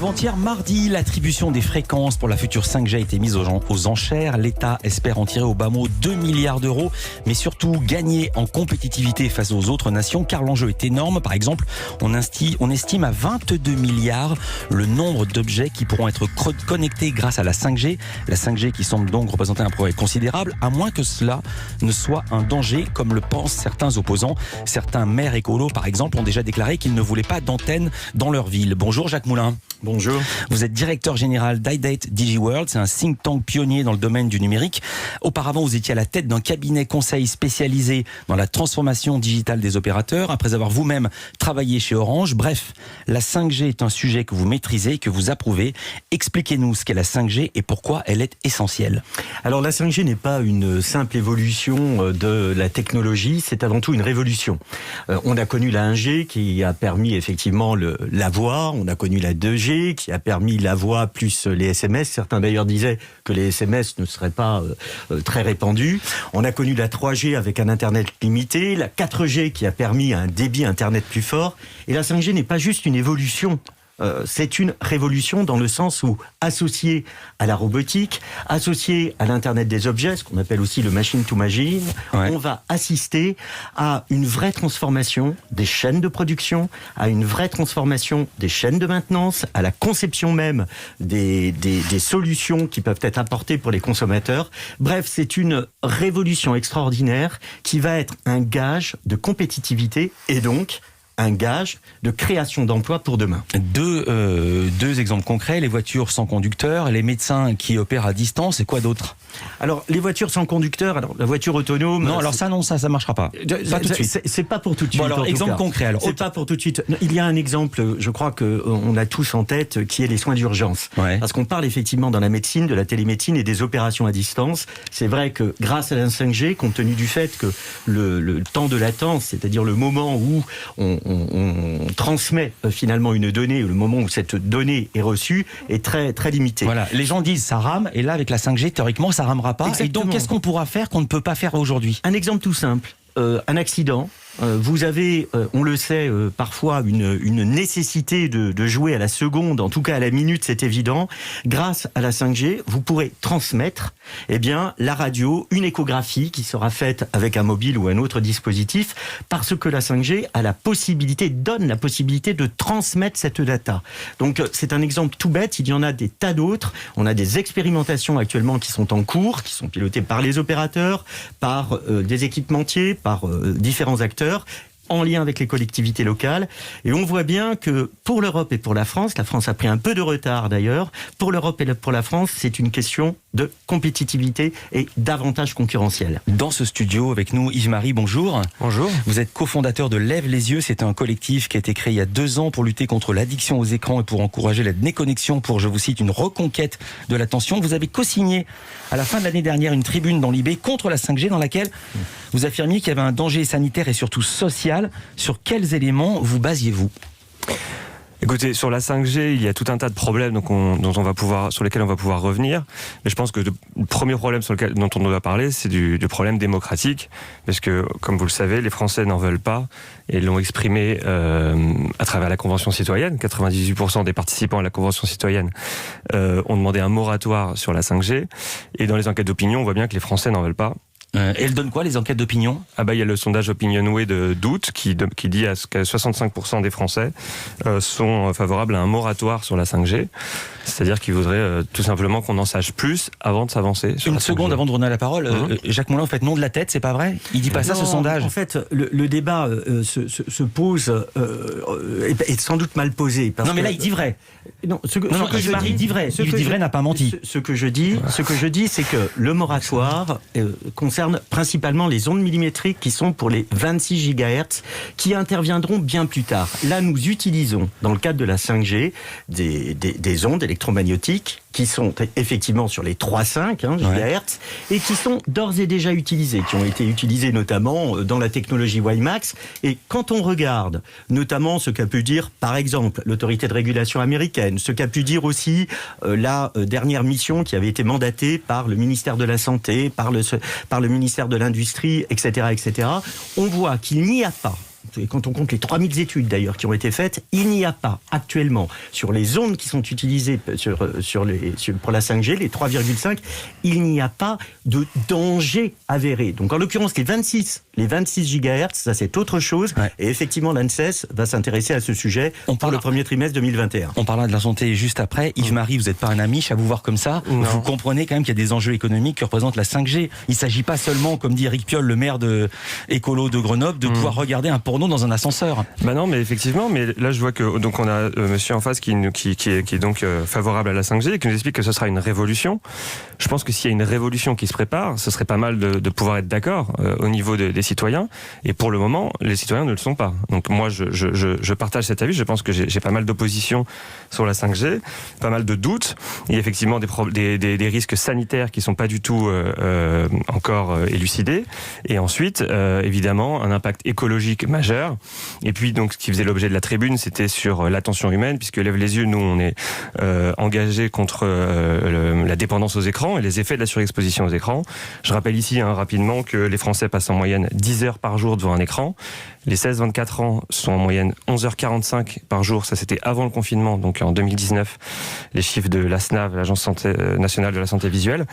Avant-hier mardi, l'attribution des fréquences pour la future 5G a été mise aux enchères. L'État espère en tirer au bas mot 2 milliards d'euros, mais surtout gagner en compétitivité face aux autres nations, car l'enjeu est énorme. Par exemple, on estime à 22 milliards le nombre d'objets qui pourront être connectés grâce à la 5G. La 5G qui semble donc représenter un progrès considérable, à moins que cela ne soit un danger, comme le pensent certains opposants. Certains maires écolos, par exemple, ont déjà déclaré qu'ils ne voulaient pas d'antenne dans leur ville. Bonjour Jacques Moulin. Bonjour. Vous êtes directeur général d'iDate DigiWorld, c'est un think tank pionnier dans le domaine du numérique. Auparavant, vous étiez à la tête d'un cabinet conseil spécialisé dans la transformation digitale des opérateurs, après avoir vous-même travaillé chez Orange. Bref, la 5G est un sujet que vous maîtrisez, que vous approuvez. Expliquez-nous ce qu'est la 5G et pourquoi elle est essentielle. Alors la 5G n'est pas une simple évolution de la technologie, c'est avant tout une révolution. On a connu la 1G qui a permis effectivement la voix, on a connu la 2G qui a permis la voix plus les SMS. Certains d'ailleurs disaient que les SMS ne seraient pas très répandus. On a connu la 3G avec un Internet limité, la 4G qui a permis un débit Internet plus fort. Et la 5G n'est pas juste une évolution. C'est une révolution dans le sens où, associé à la robotique, associé à l'Internet des objets, ce qu'on appelle aussi le machine to machine, on va assister à une vraie transformation des chaînes de production, à une vraie transformation des chaînes de maintenance, à la conception même des solutions qui peuvent être apportées pour les consommateurs. Bref, c'est une révolution extraordinaire qui va être un gage de compétitivité et donc un gage de création d'emplois pour demain. Deux exemples concrets, les voitures sans conducteur, les médecins qui opèrent à distance et quoi d'autre ? Alors, les voitures sans conducteur, alors la voiture autonome... Non, alors ça marchera pas. Pas tout de suite. C'est pas pour tout de suite. Bon, alors, exemple concret. Alors, c'est pas pour tout de suite. Il y a un exemple, je crois qu'on a tous en tête, qui est les soins d'urgence. Ouais. Parce qu'on parle effectivement dans la médecine, de la télémédecine et des opérations à distance. C'est vrai que grâce à la 5G, compte tenu du fait que le temps de latence, c'est-à-dire le moment où on transmet finalement une donnée, le moment où cette donnée est reçue, est très, très limité. Voilà, les gens disent ça rame, et là avec la 5G, théoriquement ça ramera pas. Exactement. Et donc qu'est-ce qu'on pourra faire qu'on ne peut pas faire aujourd'hui ? Un exemple tout simple, un accident. Vous avez, on le sait, parfois une nécessité de jouer à la seconde, en tout cas à la minute, c'est évident. Grâce à la 5G, vous pourrez transmettre, la radio, une échographie qui sera faite avec un mobile ou un autre dispositif, parce que la 5G donne la possibilité de transmettre cette data. Donc, c'est un exemple tout bête. Il y en a des tas d'autres. On a des expérimentations actuellement qui sont en cours, qui sont pilotées par les opérateurs, par des équipementiers, par différents acteurs, en lien avec les collectivités locales. Et on voit bien que pour l'Europe et pour la France a pris un peu de retard d'ailleurs, pour l'Europe et pour la France, c'est une question de compétitivité et d'avantage concurrentiel. Dans ce studio avec nous, Yves-Marie, bonjour. Bonjour. Vous êtes cofondateur de Lève les yeux, c'est un collectif qui a été créé il y a 2 ans pour lutter contre l'addiction aux écrans et pour encourager la déconnexion, pour, je vous cite, une reconquête de l'attention. Vous avez co-signé à la fin de l'année dernière une tribune dans l'IB contre la 5G dans laquelle vous affirmiez qu'il y avait un danger sanitaire et surtout social. Sur quels éléments vous basiez-vous ? Écoutez, sur la 5G, il y a tout un tas de problèmes sur lesquels on va pouvoir revenir. Mais je pense que le premier problème dont on doit parler, c'est du problème démocratique. Parce que, comme vous le savez, les Français n'en veulent pas et l'ont exprimé à travers la Convention citoyenne. 98% des participants à la Convention citoyenne ont demandé un moratoire sur la 5G. Et dans les enquêtes d'opinion, on voit bien que les Français n'en veulent pas. Et elles donnent quoi, les enquêtes d'opinion ? Il y a le sondage Opinionway d'août qui dit que 65% des Français sont favorables à un moratoire sur la 5G. C'est-à-dire qu'ils voudraient tout simplement qu'on en sache plus avant de s'avancer sur Une la 5G. seconde avant de donner la parole. Jacques Moulin, vous faites non de la tête, c'est pas vrai ? Il dit pas ça, ce sondage. En fait, le débat se pose est sans doute mal posé. Parce mais là, il dit vrai. Il dit vrai. Il dit vrai, n'a pas menti. Ce que je dis, c'est que le moratoire concerne principalement les ondes millimétriques qui sont pour les 26 GHz qui interviendront bien plus tard. Là, nous utilisons, dans le cadre de la 5G, des ondes électromagnétiques qui sont effectivement sur les 3,5 GHz et qui sont d'ores et déjà utilisées, qui ont été utilisées notamment dans la technologie WiMAX. Et quand on regarde notamment ce qu'a pu dire, par exemple, l'autorité de régulation américaine, ce qu'a pu dire aussi la dernière mission qui avait été mandatée par le ministère de la Santé, par le ministère de l'Industrie, etc., on voit qu'il n'y a pas et quand on compte les 3000 études d'ailleurs qui ont été faites, il n'y a pas actuellement sur les ondes qui sont utilisées pour la 5G, les 3,5, il n'y a pas de danger avéré. Donc en l'occurrence, les 26 GHz, ça c'est autre chose. Ouais. Et effectivement, l'ANSES va s'intéresser à ce sujet pour le premier trimestre 2021. On parlera de la santé juste après. Yves-Marie, vous n'êtes pas un amiche à vous voir comme ça. Non. Vous comprenez quand même qu'il y a des enjeux économiques que représente la 5G. Il ne s'agit pas seulement, comme dit Éric Piolle, le maire de écolo de Grenoble, de pouvoir regarder un porno dans un ascenseur. Bah non, mais effectivement, mais là je vois que donc on a monsieur en face qui est donc favorable à la 5G et qui nous explique que ce sera une révolution. Je pense que s'il y a une révolution qui se prépare, ce serait pas mal de pouvoir être d'accord au niveau des citoyens. Et pour le moment, les citoyens ne le sont pas. Donc moi, je partage cet avis. Je pense que j'ai pas mal d'opposition sur la 5G, pas mal de doutes. Il y a effectivement des risques sanitaires qui sont pas du tout encore élucidés. Et ensuite, évidemment, un impact écologique majeur. Et puis donc, ce qui faisait l'objet de la tribune, c'était sur l'attention humaine, puisque Lève les yeux, nous, on est engagés contre la dépendance aux écrans et les effets de la surexposition aux écrans. Je rappelle ici rapidement que les Français passent en moyenne 10 heures par jour devant un écran. Les 16-24 ans sont en moyenne 11h45 par jour. Ça, c'était avant le confinement, donc en 2019, les chiffres de l'ASNAV, l'Agence nationale de la santé visuelle.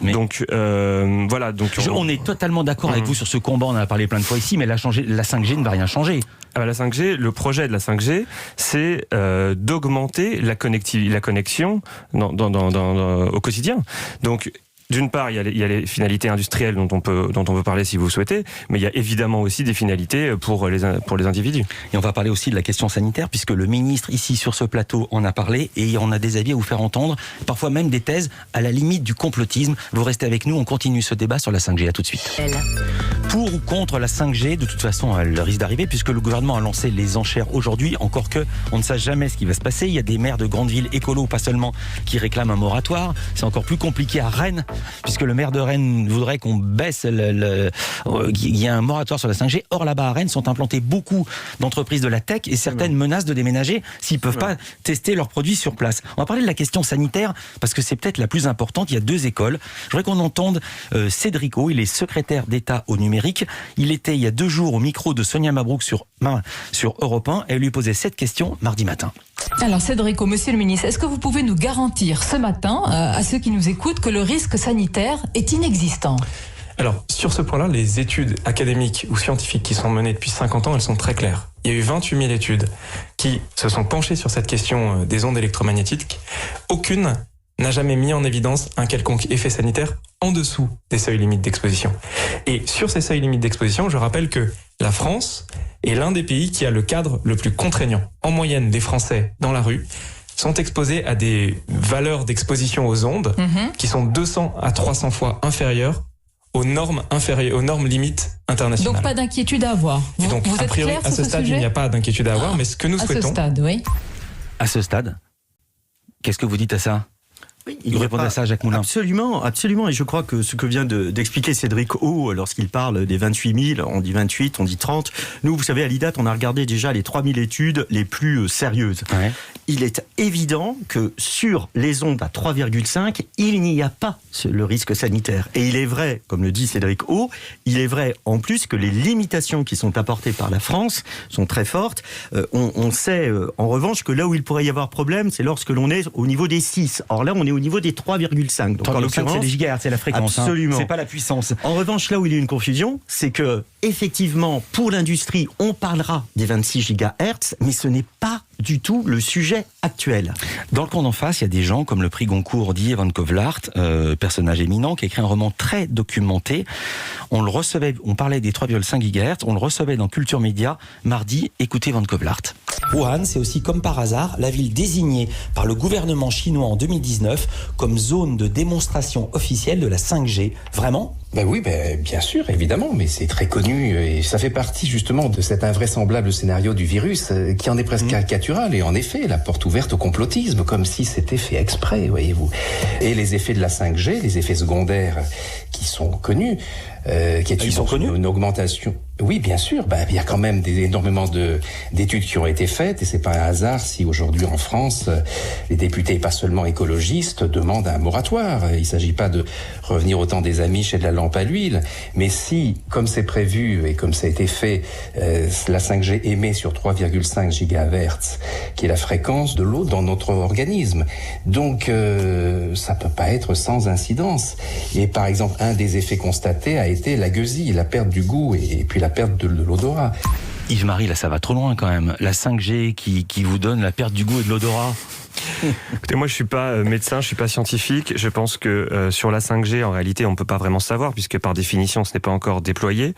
Mais donc, voilà. Donc, on est totalement d'accord avec vous sur ce combat. On en a parlé plein de fois ici, mais la 5G ne va rien changer. La 5G, le projet de la 5G, c'est d'augmenter la connexion au quotidien. Donc, d'une part, il y a les finalités industrielles dont on peut parler si vous le souhaitez, mais il y a évidemment aussi des finalités pour les individus. Et on va parler aussi de la question sanitaire, puisque le ministre ici sur ce plateau en a parlé, et on a des avis à vous faire entendre, parfois même des thèses à la limite du complotisme. Vous restez avec nous, on continue ce débat sur la 5G. À tout de suite. Pour ou contre la 5G, de toute façon, elle risque d'arriver, puisque le gouvernement a lancé les enchères aujourd'hui, encore que on ne sait jamais ce qui va se passer. Il y a des maires de grandes villes écolos, pas seulement, qui réclament un moratoire. C'est encore plus compliqué à Rennes, puisque le maire de Rennes voudrait qu'on baisse qu'il y ait un moratoire sur la 5G. Or, là-bas à Rennes sont implantées beaucoup d'entreprises de la tech et certaines menacent de déménager s'ils ne peuvent pas tester leurs produits sur place. On va parler de la question sanitaire, parce que c'est peut-être la plus importante. Il y a 2 écoles. Je voudrais qu'on entende Cédric O, il est secrétaire d'État au numérique. Il était il y a 2 jours au micro de Sonia Mabrouk sur Europe 1 et elle lui posait cette question mardi matin. Alors Cédric O, monsieur le ministre, est-ce que vous pouvez nous garantir ce matin à ceux qui nous écoutent que le risque sanitaire est inexistant ? Alors, sur ce point-là, les études académiques ou scientifiques qui sont menées depuis 50 ans, elles sont très claires. Il y a eu 28 000 études qui se sont penchées sur cette question des ondes électromagnétiques. Aucune n'a jamais mis en évidence un quelconque effet sanitaire en dessous des seuils limites d'exposition. Et sur ces seuils limites d'exposition, je rappelle que la France est l'un des pays qui a le cadre le plus contraignant. En moyenne, les Français dans la rue sont exposés à des valeurs d'exposition aux ondes qui sont 200 à 300 fois inférieures aux normes limites internationales. Donc pas d'inquiétude à avoir. Donc a priori, à ce stade, il n'y a pas d'inquiétude à avoir, mais ce que nous souhaitons... À ce stade, oui. À ce stade, qu'est-ce que vous dites à ça ? Il répond à ça, Jacques Moulin. Absolument, absolument. Et je crois que ce que vient d'expliquer Cédric O, lorsqu'il parle des 28 000, on dit 28, on dit 30. Nous, vous savez, à l'IDAT, on a regardé déjà les 3000 études les plus sérieuses. Ouais. Il est évident que sur les ondes à 3,5, il n'y a pas le risque sanitaire. Et il est vrai, comme le dit Cédric O, il est vrai en plus que les limitations qui sont apportées par la France sont très fortes. On sait en revanche que là où il pourrait y avoir problème, c'est lorsque l'on est au niveau des 6. Or là, on est au niveau des 3,5. Donc en l'occurrence, c'est les gigahertz, c'est la fréquence. Absolument. C'est pas la puissance. En revanche, là où il y a une confusion, c'est que effectivement, pour l'industrie, on parlera des 26 gigahertz, mais ce n'est pas du tout le sujet actuel. Dans le camp d'en face, il y a des gens comme le prix Goncourt d'Ié Van Kovlart, personnage éminent, qui a écrit un roman très documenté. On le recevait, on parlait des 3,5 GHz, on le recevait dans Culture Média mardi. Écoutez Van Kovlart. Wuhan, c'est aussi comme par hasard la ville désignée par le gouvernement chinois en 2019 comme zone de démonstration officielle de la 5G. Vraiment ? Ben oui, bien sûr, évidemment, mais c'est très connu et ça fait partie justement de cet invraisemblable scénario du virus qui en est presque caricatural et en effet, la porte ouverte au complotisme, comme si c'était fait exprès, voyez-vous. Et les effets de la 5G, les effets secondaires qui sont connus, qui est une augmentation. Oui, bien sûr. Il y a quand même énormément d'études qui ont été faites et c'est pas un hasard si aujourd'hui en France, les députés, pas seulement écologistes, demandent un moratoire. Il s'agit pas de revenir au temps des Amish et de la lampe à l'huile, mais si, comme c'est prévu et comme ça a été fait, la 5G émet sur 3,5 GHz, qui est la fréquence de l'eau dans notre organisme. Donc, ça peut pas être sans incidence. Et par exemple, un des effets constatés a été la gueusie, la perte du goût et puis la perte de l'odorat. Yves-Marie, là ça va trop loin quand même. La 5G qui vous donne la perte du goût et de l'odorat. Écoutez, moi je suis pas médecin, je suis pas scientifique. Je pense que sur la 5G, en réalité, on peut pas vraiment savoir puisque par définition, ce n'est pas encore déployé.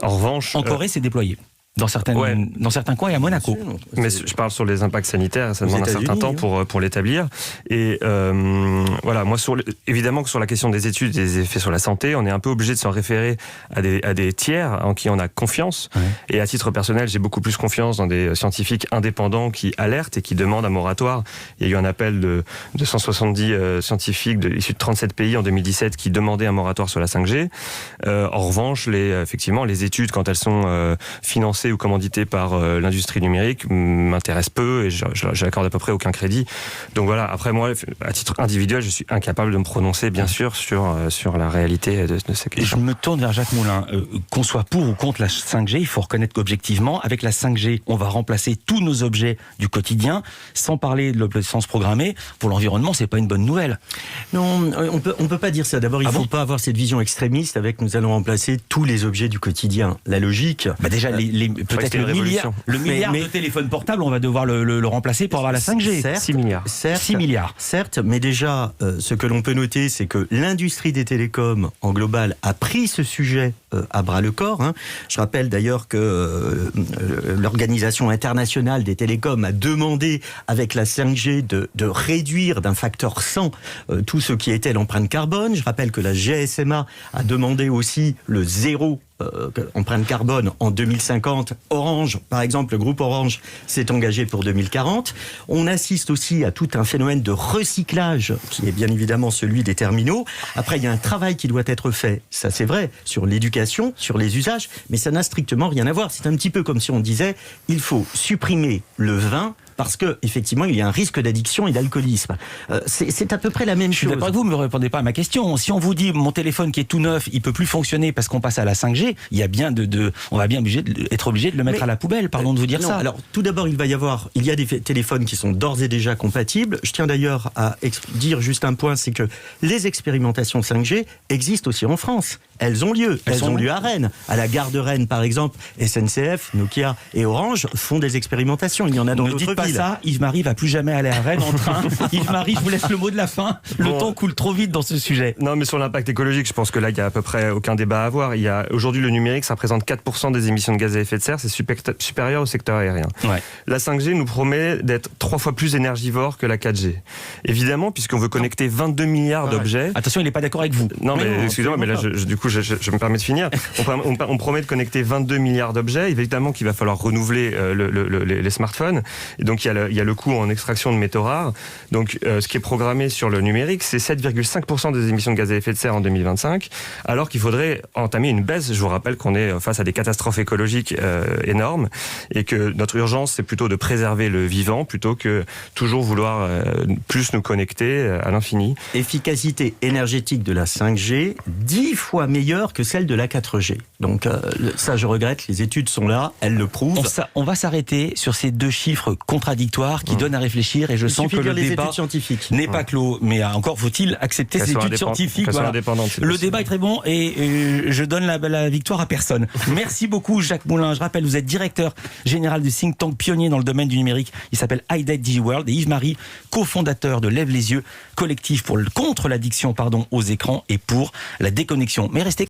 En revanche, en Corée, c'est déployé. Dans certains coins et à Monaco. Mais je parle sur les impacts sanitaires, ça demande un certain temps pour l'établir. Et voilà, moi évidemment que sur la question des études et des effets sur la santé, on est un peu obligé de s'en référer à des tiers en qui on a confiance. Ouais. Et à titre personnel, j'ai beaucoup plus confiance dans des scientifiques indépendants qui alertent et qui demandent un moratoire. Il y a eu un appel de 170 scientifiques issus de 37 pays en 2017 qui demandaient un moratoire sur la 5G. En revanche, effectivement, les études, quand elles sont financées ou commandité par l'industrie numérique m'intéresse peu et j'accorde à peu près aucun crédit. Donc voilà, après moi, à titre individuel, je suis incapable de me prononcer bien sûr sur la réalité de ces questions. Je me tourne vers Jacques Moulin. Qu'on soit pour ou contre la 5G, il faut reconnaître qu'objectivement, avec la 5G, on va remplacer tous nos objets du quotidien, sans parler de l'obsolescence programmée. Pour l'environnement, c'est pas une bonne nouvelle. Non, on peut pas dire ça. D'abord, il faut pas avoir cette vision extrémiste avec nous allons remplacer tous les objets du quotidien. La logique... déjà, peut-être le milliard de téléphones portables, on va devoir le remplacer pour avoir la 5G. Certes, 6 milliards. 6 milliards. Certes, mais déjà, ce que l'on peut noter, c'est que l'industrie des télécoms, en global, a pris ce sujet à bras-le-corps. Je rappelle d'ailleurs que l'Organisation internationale des télécoms a demandé, avec la 5G, de réduire d'un facteur 100 tout ce qui était l'empreinte carbone. Je rappelle que la GSMA a demandé aussi le zéro empreinte carbone en 2050. Orange, par exemple, le groupe Orange s'est engagé pour 2040. On assiste aussi à tout un phénomène de recyclage qui est bien évidemment celui des terminaux. Après, il y a un travail qui doit être fait, ça c'est vrai, sur l'éducation, sur les usages, mais ça n'a strictement rien à voir. C'est un petit peu comme si on disait, il faut supprimer le vin parce que effectivement il y a un risque d'addiction et d'alcoolisme. C'est à peu près la même chose. Je suis d'accord avec vous, mais vous ne répondez pas à ma question. Si on vous dit mon téléphone qui est tout neuf, il peut plus fonctionner parce qu'on passe à la 5G, il y a bien on va bien être obligé de le mettre à la poubelle. Pardon de vous dire ça. Alors tout d'abord il y a des téléphones qui sont d'ores et déjà compatibles. Je tiens d'ailleurs à dire juste un point, c'est que les expérimentations 5G existent aussi en France. Elles ont lieu. Elles ont lieu à Rennes. À la gare de Rennes, par exemple, SNCF, Nokia et Orange font des expérimentations. Il y en a dans d'autres villes. Ça, Yves-Marie va plus jamais aller à Rennes en train. Yves-Marie, je vous laisse le mot de la fin. Le temps coule trop vite dans ce sujet. Non, mais sur l'impact écologique, je pense que là, il y a à peu près aucun débat à avoir. Aujourd'hui, le numérique, ça représente 4% des émissions de gaz à effet de serre. C'est supérieur au secteur aérien. Ouais. La 5G nous promet d'être 3 fois plus énergivore que la 4G. Évidemment, puisqu'on veut connecter 22 milliards d'objets. Attention, il n'est pas d'accord avec vous. Non, mais excusez-moi, mais là, du coup, je me permets de finir. On promet de connecter 22 milliards d'objets. Évidemment qu'il va falloir renouveler les smartphones. Et donc, il y a le coût en extraction de métaux rares. Donc, ce qui est programmé sur le numérique, c'est 7,5% des émissions de gaz à effet de serre en 2025, alors qu'il faudrait entamer une baisse. Je vous rappelle qu'on est face à des catastrophes écologiques énormes et que notre urgence, c'est plutôt de préserver le vivant plutôt que toujours vouloir plus nous connecter à l'infini. Efficacité énergétique de la 5G, 10 fois meilleure que celle de la 4G. Donc, ça, je regrette, les études sont là, elles le prouvent. On va s'arrêter sur ces deux chiffres contradictoires qui donnent à réfléchir et je sens que le débat n'est pas clos. Mais encore faut-il accepter ces études scientifiques. Voilà. Le débat est très bon et je donne la victoire à personne. Merci beaucoup Jacques Moulin. Je rappelle, vous êtes directeur général du think tank pionnier dans le domaine du numérique. Il s'appelle iDate DigiWorld et Yves-Marie, cofondateur de Lève les yeux, collectif contre l'addiction aux écrans et pour la déconnexion. Merci.